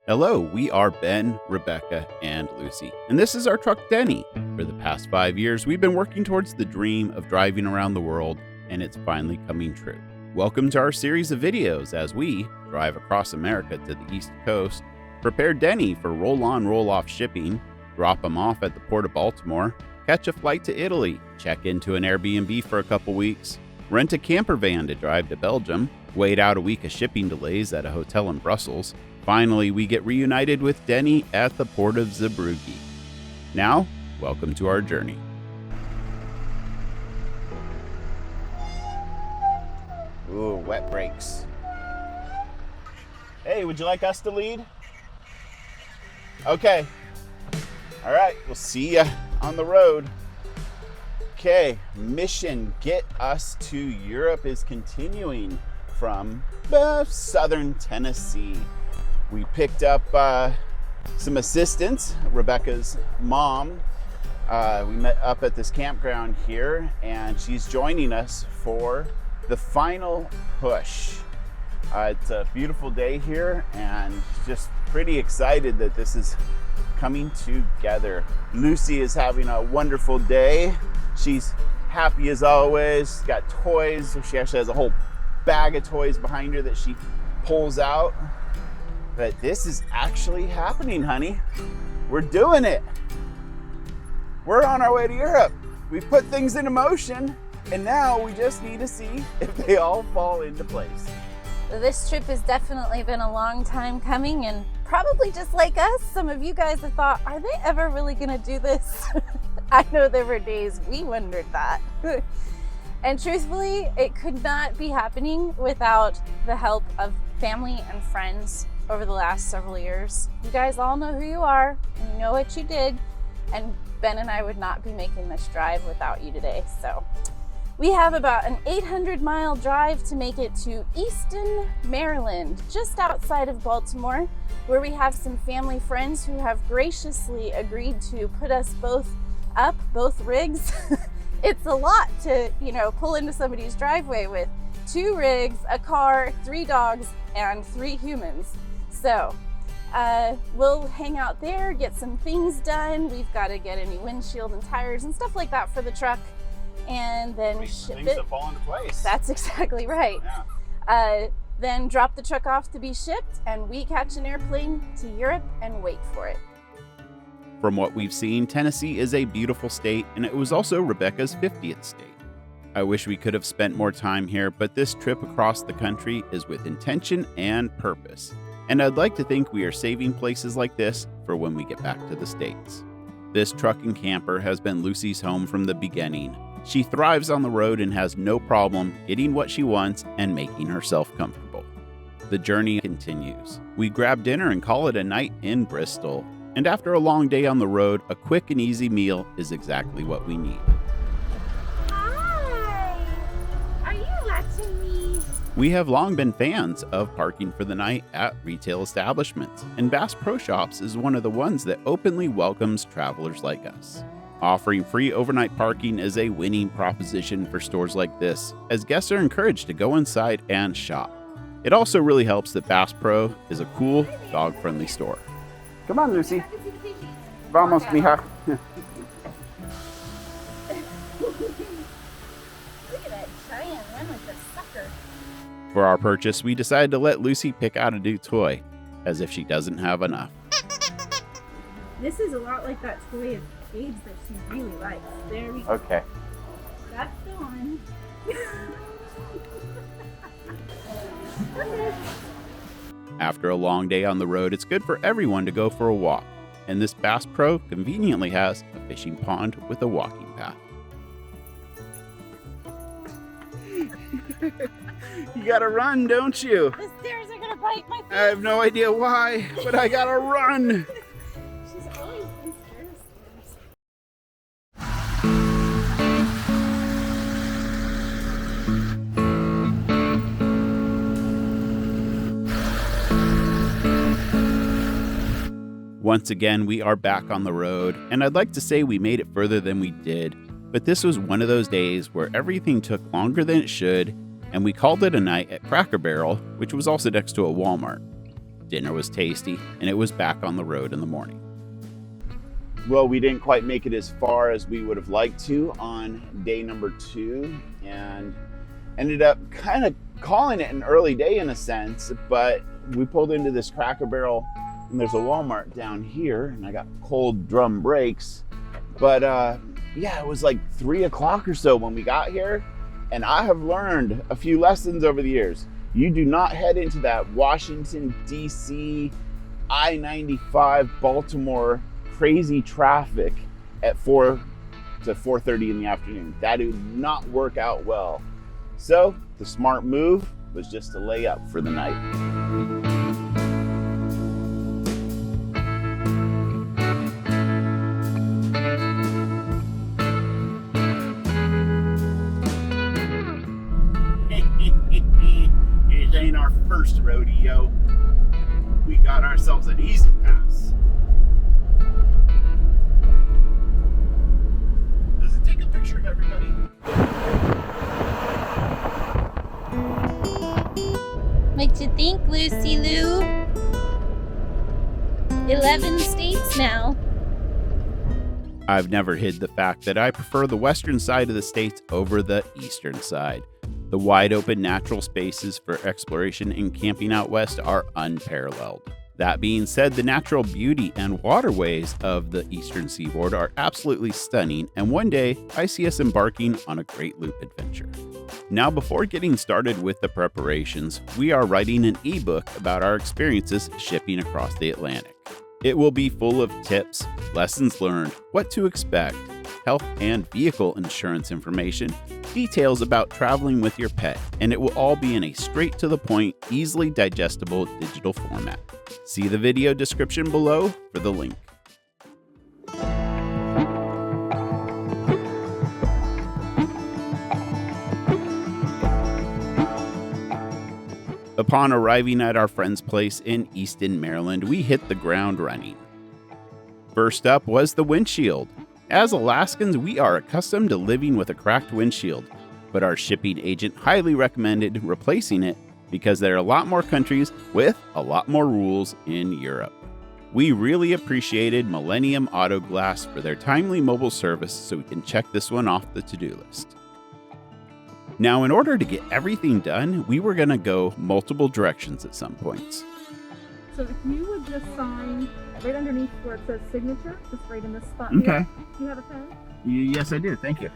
Hello, we are Ben, Rebecca, and Lucy, and this is our truck Denny. For the past 5 years, we've been working towards the dream of driving around the world, and it's finally coming true. Welcome to our series of videos as we drive across America to the East Coast, prepare Denny for roll-on, roll-off shipping, drop him off at the Port of Baltimore, catch a flight to Italy, check into an Airbnb for a couple weeks, rent a camper van to drive to Belgium, wait out a week of shipping delays at a hotel in Brussels. Finally, we get reunited with Denny at the Port of Zeebrugee. Now, welcome to our journey. Ooh, wet brakes. Hey, would you like us to lead? Okay. All right, we'll see ya on the road. Okay, mission get us to Europe is continuing from southern Tennessee. We picked up some assistance. Rebecca's mom, we met up at this campground here, and she's joining us for the final push. It's a beautiful day here, and just pretty excited that this is coming together. Lucy is having a wonderful day. She's happy as always. She's got toys. She actually has a whole bag of toys behind her that she pulls out. But this is actually happening, honey. We're doing it. We're on our way to Europe. We've put things into motion, and now we just need to see if they all fall into place. This trip has definitely been a long time coming, and probably just like us, some of you guys have thought, are they ever really gonna do this? I know there were days we wondered that. And truthfully, it could not be happening without the help of family and friends over the last several years. You guys all know who you are, and you know what you did, and Ben and I would not be making this drive without you today. So we have about an 800-mile drive to make it to Easton, Maryland, just outside of Baltimore, where we have some family friends who have graciously agreed to put us both up, both rigs. It's a lot to, pull into somebody's driveway with 2 rigs, a car, 3 dogs, and 3 humans. So we'll hang out there, get some things done. We've got to get any windshield and tires and stuff like that for the truck, and then ship things it. That fall into place. That's exactly right. Yeah. Then drop the truck off to be shipped, and we catch an airplane to Europe and wait for it. From what we've seen, Tennessee is a beautiful state, and it was also Rebecca's 50th state. I wish we could have spent more time here, but this trip across the country is with intention and purpose. And I'd like to think we are saving places like this for when we get back to the States. This truck and camper has been Lucy's home from the beginning. She thrives on the road and has no problem getting what she wants and making herself comfortable. The journey continues. We grab dinner and call it a night in Bristol. And after a long day on the road, a quick and easy meal is exactly what we need. Hi! Are you watching me? We have long been fans of parking for the night at retail establishments, and Bass Pro Shops is one of the ones that openly welcomes travelers like us. Offering free overnight parking is a winning proposition for stores like this, as guests are encouraged to go inside and shop. It also really helps that Bass Pro is a cool, dog-friendly store. Come on, Lucy. Vamos, mija. Look at that giant one with the sucker. For our purchase, we decided to let Lucy pick out a new toy, as if she doesn't have enough. This is a lot like that toy of Gabe's that she really likes. There we go. Okay. That's the one. After a long day on the road, it's good for everyone to go for a walk, and this Bass Pro conveniently has a fishing pond with a walking path. You gotta run, don't you? The stairs are gonna bite my I have no idea why, but I gotta run. She's always been scared of stairs. Once again, we are back on the road, and I'd like to say we made it further than we did, but this was one of those days where everything took longer than it should, and we called it a night at Cracker Barrel, which was also next to a Walmart. dinner was tasty, and it was back on the road in the morning. Well, we didn't quite make it as far as we would have liked to on day number 2, and ended up kind of calling it an early day in a sense, but we pulled into this Cracker Barrel, and there's a Walmart down here, and I got cold drum brakes. But yeah, it was like 3 o'clock or so when we got here, and I have learned a few lessons over the years. You do not head into that Washington, D.C., I-95, Baltimore crazy traffic at 4 to 4:30 in the afternoon. That did not work out well. So the smart move was just to lay up for the night. It ain't our first rodeo. We got ourselves an easy pass. Does it take a picture of everybody? What you think, Lucy Lou? 11 states now. I've never hid the fact that I prefer the western side of the states over the eastern side. The wide open natural spaces for exploration and camping out west are unparalleled. That being said, the natural beauty and waterways of the eastern seaboard are absolutely stunning, and one day I see us embarking on a great loop adventure. Now, before getting started with the preparations, we are writing an ebook about our experiences shipping across the Atlantic. It will be full of tips, lessons learned, what to expect, health and vehicle insurance information, details about traveling with your pet, and it will all be in a straight-to-the-point, easily digestible digital format. See the video description below for the link. Upon arriving at our friend's place in Easton, Maryland, we hit the ground running. First up was the windshield. As Alaskans, we are accustomed to living with a cracked windshield, but our shipping agent highly recommended replacing it because there are a lot more countries with a lot more rules in Europe. We really appreciated Millennium Auto Glass for their timely mobile service, so we can check this one off the to-do list. Now, in order to get everything done, we were going to go multiple directions at some points. So if you would just sign right underneath where it says signature, just right in this spot Okay. here. Do you have a pen? Yes, I do. Thank you.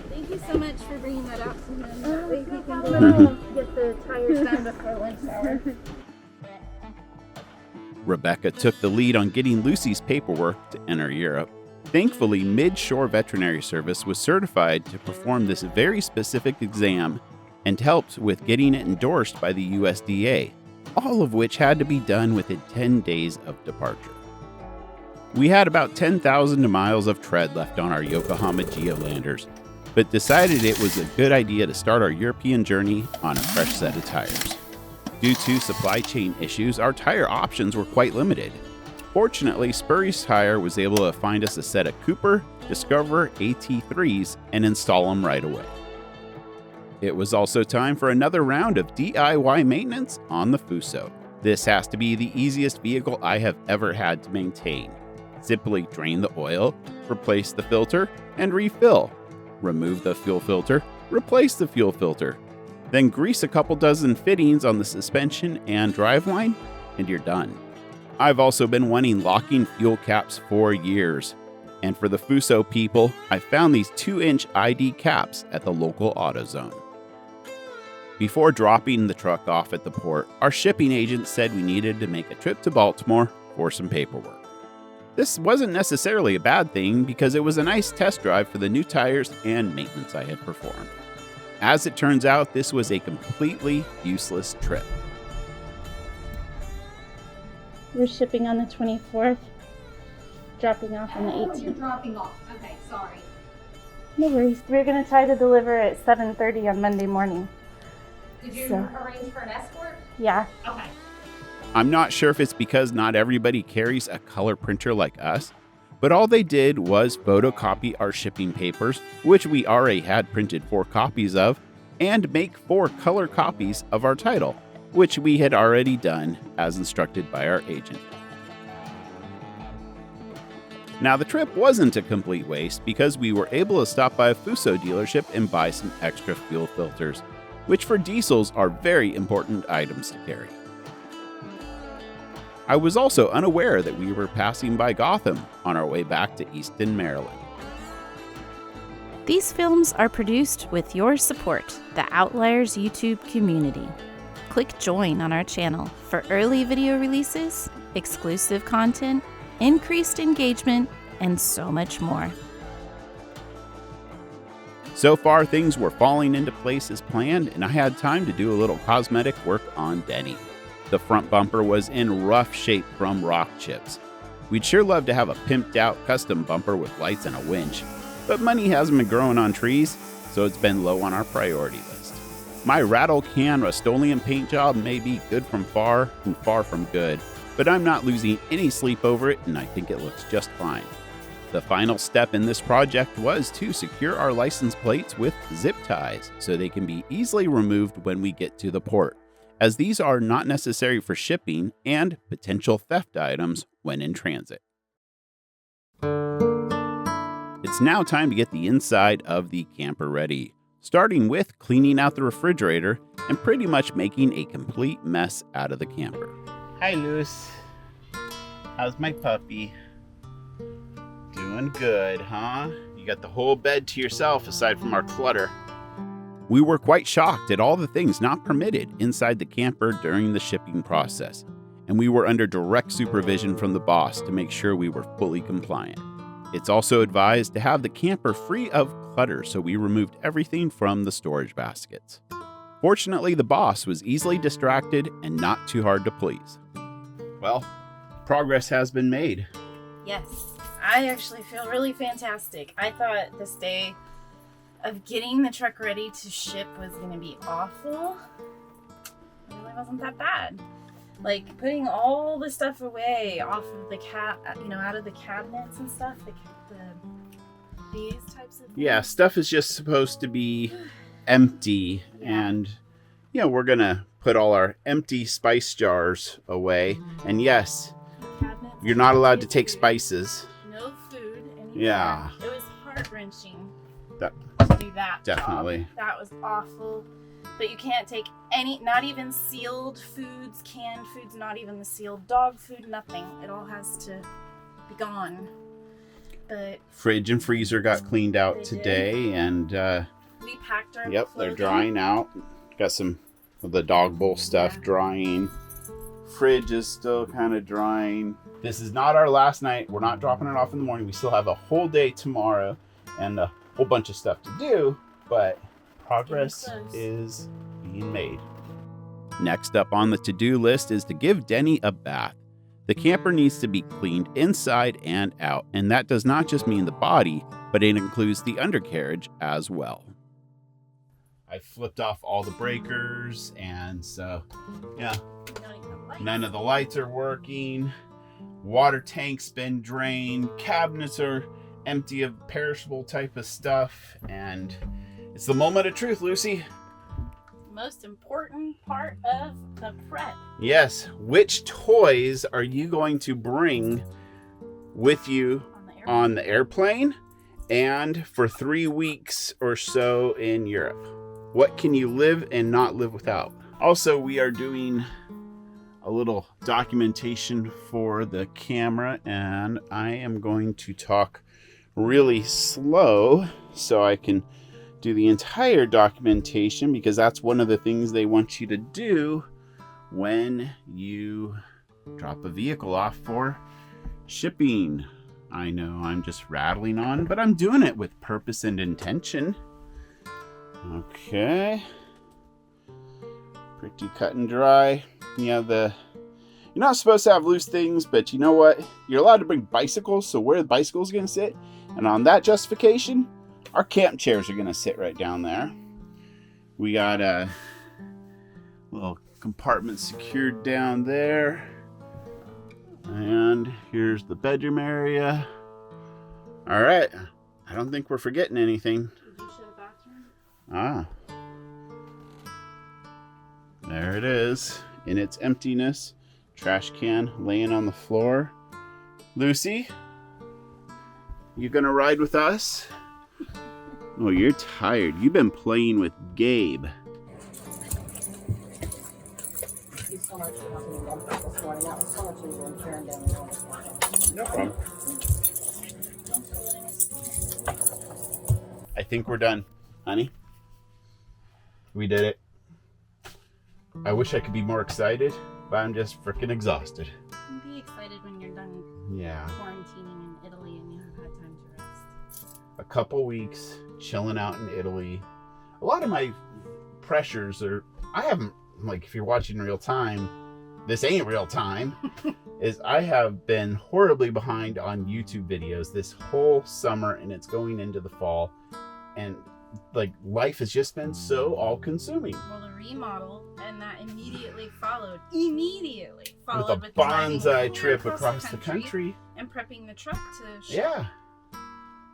Thank you so much for bringing that out to him. That way he No can problem go at all. get the tires done before lunch hour. Rebecca took the lead on getting Lucy's paperwork to enter Europe. Thankfully, Mid-Shore Veterinary Service was certified to perform this very specific exam and helped with getting it endorsed by the USDA, all of which had to be done within 10 days of departure. We had about 10,000 miles of tread left on our Yokohama Geolanders, but decided it was a good idea to start our European journey on a fresh set of tires. Due to supply chain issues, our tire options were quite limited. Fortunately, Spurry's Tire was able to find us a set of Cooper Discover AT3s and install them right away. It was also time for another round of DIY maintenance on the Fuso. This has to be the easiest vehicle I have ever had to maintain. Simply drain the oil, replace the filter, and refill. Remove the fuel filter, replace the fuel filter. Then grease a couple dozen fittings on the suspension and driveline, and you're done. I've also been wanting locking fuel caps for years. And for the Fuso people, I found these 2-inch ID caps at the local AutoZone. Before dropping the truck off at the port, our shipping agent said we needed to make a trip to Baltimore for some paperwork. This wasn't necessarily a bad thing because it was a nice test drive for the new tires and maintenance I had performed. As it turns out, this was a completely useless trip. We're shipping on the 24th, dropping off on the 18th. You're dropping off. Okay, sorry. No worries. We're going to try to deliver at 7:30 on Monday morning. Did you So- arrange for an escort? Yeah. Okay. I'm not sure if it's because not everybody carries a color printer like us, but all they did was photocopy our shipping papers, which we already had printed 4 copies of, and make 4 color copies of our title. which we had already done as instructed by our agent. Now, the trip wasn't a complete waste because we were able to stop by a Fuso dealership and buy some extra fuel filters, which for diesels are very important items to carry. I was also unaware that we were passing by Gotham on our way back to Easton, Maryland. These films are produced with your support, the Outliers YouTube community. Click join on our channel for early video releases, exclusive content, increased engagement, and so much more. So far, things were falling into place as planned, and I had time to do a little cosmetic work on Denny. The front bumper was in rough shape from rock chips. We'd sure love to have a pimped out custom bumper with lights and a winch, but money hasn't been growing on trees, so it's been low on our priority list. My rattle can Rust-Oleum paint job may be good from far and far from good, but I'm not losing any sleep over it, and I think it looks just fine. The final step in this project was to secure our license plates with zip ties so they can be easily removed when we get to the port, as these are not necessary for shipping and potential theft items when in transit. It's now time to get the inside of the camper ready, starting with cleaning out the refrigerator and pretty much making a complete mess out of the camper. Hi, Luce. How's my puppy? Doing good, huh? You got the whole bed to yourself aside from our clutter. We were quite shocked at all the things not permitted inside the camper during the shipping process, and we were under direct supervision from the boss to make sure we were fully compliant. It's also advised to have the camper free of clutter, so we removed everything from the storage baskets. Fortunately, the boss was easily distracted and not too hard to please. Well, progress has been made. Yes, I actually feel really fantastic. I thought this day of getting the truck ready to ship was going to be awful. It really wasn't that bad. Like putting all the stuff away off of the out of the cabinets and stuff, these types of things. Yeah, stuff is just supposed to be empty, and we're gonna put all our empty spice jars away. And yes, you're not allowed to take spices. No food anymore. Yeah. It was heart-wrenching That to do that. definitely. job. That was awful. But you can't take any, not even sealed foods, canned foods, not even the sealed dog food, nothing. It all has to be gone. But Fridge and freezer got cleaned out today, and we packed our they're clothing. drying out. Got some of the dog bowl stuff drying. Fridge is still kind of drying. This is not our last night. We're not dropping it off in the morning. We still have a whole day tomorrow and a whole bunch of stuff to do, but progress is being made. Next up on the to-do list is to give Denny a bath. The camper needs to be cleaned inside and out, and that does not just mean the body, but it includes the undercarriage as well. I flipped off all the breakers, and so, none of the lights are working. Water tank's been drained. Cabinets are empty of perishable type of stuff, and it's the moment of truth, Lucy. Most important part of the prep. Yes. Which toys are you going to bring with you on the airplane and for 3 weeks or so in Europe? What can you live and not live without? Also, we are doing a little documentation for the camera, and I am going to talk really slow so I can do the entire documentation, because that's one of the things they want you to do when you drop a vehicle off for shipping. I know I'm just rattling on, but I'm doing it with purpose and intention. Okay. Pretty cut and dry. You're not supposed to have loose things, but you know what? You're allowed to bring bicycles, so where the bicycle's going to sit, and on that justification, our camp chairs are going to sit right down there. We got a little compartment secured down there. And here's the bedroom area. All right. I don't think we're forgetting anything. Did you show the bathroom? Ah. There it is in its emptiness. Trash can laying on the floor. Lucy, you gonna ride with us? Oh, you're tired. You've been playing with Gabe. No problem. I think we're done, honey. We did it. I wish I could be more excited, but I'm just freaking exhausted. Be excited when you're done quarantining in Italy and you have had time to rest. A couple weeks chilling out in Italy. A lot of my pressures are, I haven't, like, if you're watching real time, this ain't real time, is I have been horribly behind on YouTube videos this whole summer, and it's going into the fall. And like, life has just been so all-consuming. Well, the remodel, and that immediately followed with a bonsai trip across the country and prepping the truck to ship. Yeah,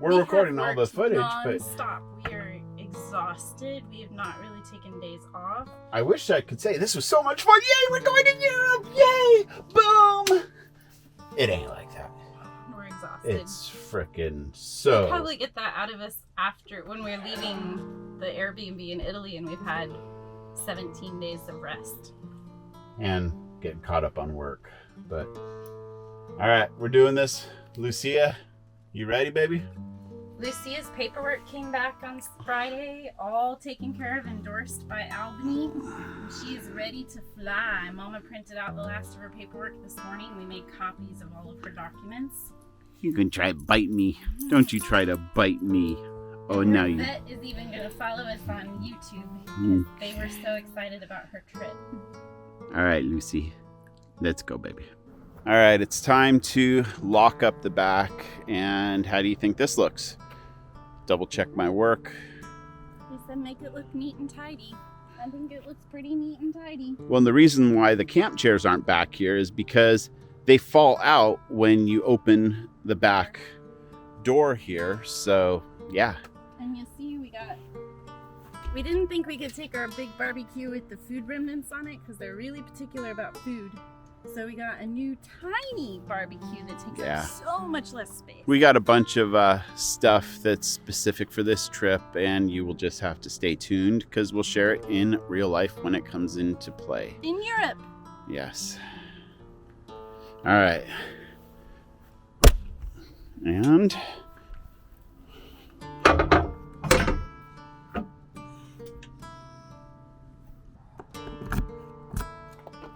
we're recording all the footage, non-stop. We are exhausted. We have not really taken days off. I wish I could say this was so much fun. Yay, we're going to Europe! Yay! Boom! It ain't like that. We're exhausted. It's freaking so. We'll probably get that out of us after, when we're leaving the Airbnb in Italy and we've had 17 days of rest. And getting caught up on work. But, all right, we're doing this. Lucia, you ready, baby? Lucia's paperwork came back on Friday, all taken care of, endorsed by Albany. She is ready to fly. Mama printed out the last of her paperwork this morning. We made copies of all of her documents. You can try to bite me. Don't you try to bite me. Oh, now you. Vet is even going to follow us on YouTube because they were so excited about her trip. All right, Lucy. Let's go, baby. All right, it's time to lock up the back. And how do you think this looks? Double check my work. He said make it look neat and tidy. I think it looks pretty neat and tidy. Well, and the reason why the camp chairs aren't back here is because they fall out when you open the back door here. So, yeah. And you see we didn't think we could take our big barbecue with the food remnants on it because they're really particular about food. So we got a new tiny barbecue that takes up so much less space. We got a bunch of stuff that's specific for this trip, and you will just have to stay tuned because we'll share it in real life when it comes into play. In Europe. Yes. All right. And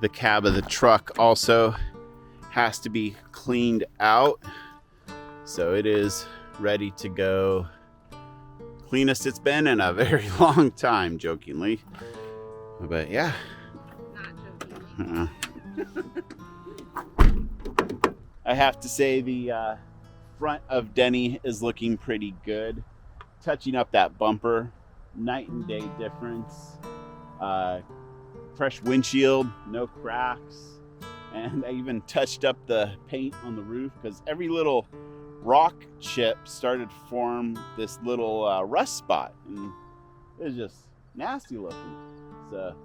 the cab of the truck also has to be cleaned out. So it is ready to go. Cleanest it's been in a very long time, jokingly. But yeah. Not jokingly. I have to say the front of Denny is looking pretty good. Touching up that bumper, night and day difference. Fresh windshield, no cracks, and I even touched up the paint on the roof because every little rock chip started to form this little rust spot, and it was just nasty looking. So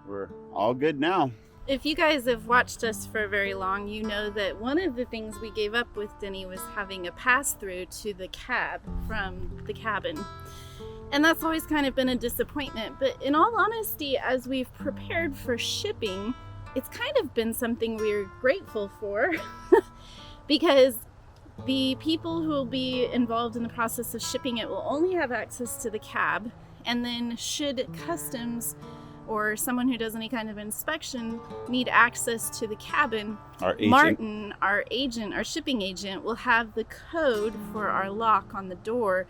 we're all good now. If you guys have watched us for very long, you know that one of the things we gave up with Denny was having a pass-through to the cab from the cabin. And that's always kind of been a disappointment. But in all honesty, as we've prepared for shipping, it's kind of been something we're grateful for because the people who will be involved in the process of shipping it will only have access to the cab. And then should customs or someone who does any kind of inspection need access to the cabin, Martin, our shipping agent, will have the code for our lock on the door,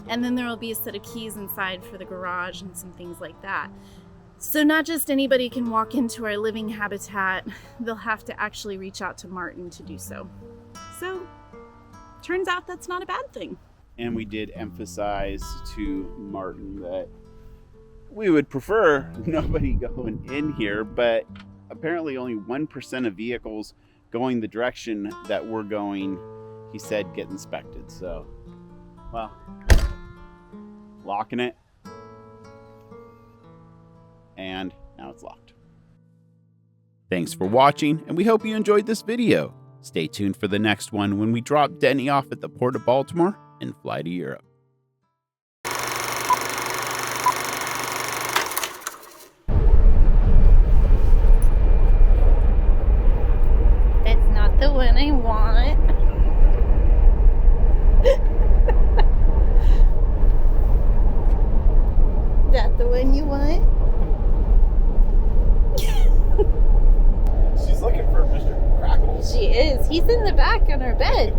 and then there will be a set of keys inside for the garage and some things like that. So not just anybody can walk into our living habitat, they'll have to actually reach out to Martin to do so. So turns out that's not a bad thing. And we did emphasize to Martin that we would prefer nobody going in here, but apparently only 1% of vehicles going the direction that we're going, he said, get inspected. So, well, locking it and Now it's locked. Thanks for watching, and we hope you enjoyed this video. Stay tuned for the next one when we drop Denny off at the Port of Baltimore and fly to Europe. That's not the one I want. That the one you want? She's looking for Mr. Crackles. She is. He's in the back on our bed.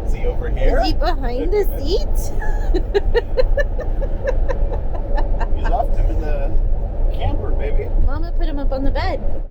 Is he over here? Is he behind the seat? You left him in the camper, baby. Mama put him up on the bed.